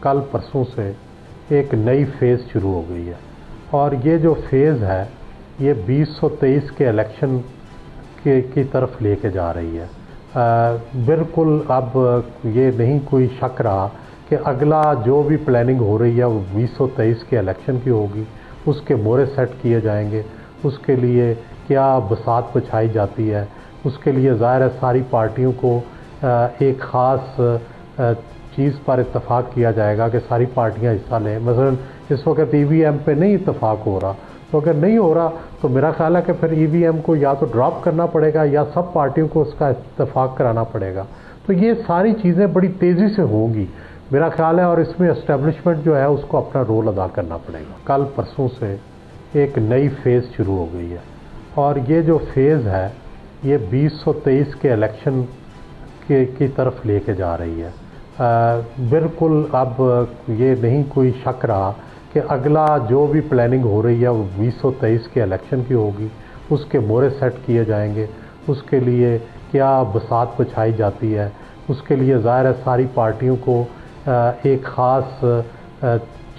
कल परसों से एक नई फेज़ शुरू हो गई है और ये जो फेज़ है ये 2023 के इलेक्शन की तरफ लेके जा रही है। बिल्कुल अब ये नहीं कोई शक रहा कि अगला जो भी प्लानिंग हो रही है वो 2023 के इलेक्शन की होगी। उसके मोहरे सेट किए जाएंगे, उसके लिए क्या बसात बिछाई जाती है, उसके लिए ज़ाहिर है सारी पार्टियों को एक ख़ास चीज़ पर इत्तफ़ाक़ किया जाएगा कि सारी पार्टियां हिस्सा लें। मसलन इस वक्त EVM पे नहीं इत्तफ़ाक़ हो रहा, तो अगर नहीं हो रहा तो मेरा ख़्याल है कि फिर EVM को या तो ड्रॉप करना पड़ेगा या सब पार्टियों को उसका इत्तफ़ाक़ कराना पड़ेगा। तो ये सारी चीज़ें बड़ी तेज़ी से होंगी मेरा ख्याल है, और इसमें एस्टेब्लिशमेंट जो है उसको अपना रोल अदा करना पड़ेगा। कल परसों से एक नई फेज़ शुरू हो गई है और ये जो फेज़ है ये 2023 के इलेक्शन की तरफ लेके जा रही है। बिल्कुल अब ये नहीं कोई शक रहा कि अगला जो भी प्लानिंग हो रही है वो 2023 के इलेक्शन की होगी। उसके मोहरे सेट किए जाएंगे, उसके लिए क्या बसात बिछाई जाती है, उसके लिए ज़ाहिर है सारी पार्टियों को एक ख़ास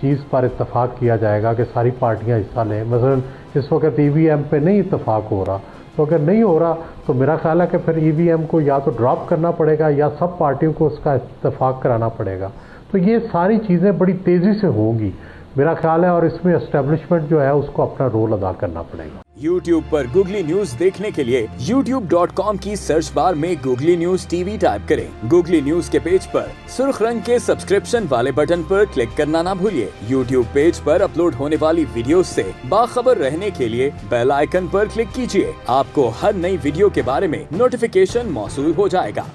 चीज़ पर इत्तफ़ाक़ किया जाएगा कि सारी पार्टियां हिस्सा लें। मसलन इस वक्त EVM पे नहीं इत्तफ़ाक़ हो रहा, तो अगर नहीं हो रहा तो मेरा ख़्याल है कि फिर EVM को या तो ड्रॉप करना पड़ेगा या सब पार्टियों को उसका इत्तफ़ाक़ कराना पड़ेगा। तो ये सारी चीज़ें बड़ी तेज़ी से होंगी मेरा ख्याल है, और इसमें एस्टेब्लिशमेंट जो है उसको अपना रोल अदा करना पड़ेगा। YouTube पर गूगली न्यूज देखने के लिए youtube.com की सर्च बार में गूगली न्यूज TV टाइप करें। गूगली न्यूज के पेज पर सुर्ख रंग के सब्सक्रिप्शन वाले बटन पर क्लिक करना ना भूलिए। YouTube पेज पर अपलोड होने वाली वीडियोस से बाखबर रहने के लिए बेल आइकन पर क्लिक कीजिए। आपको हर नई वीडियो के बारे में नोटिफिकेशन मौसूल हो जाएगा।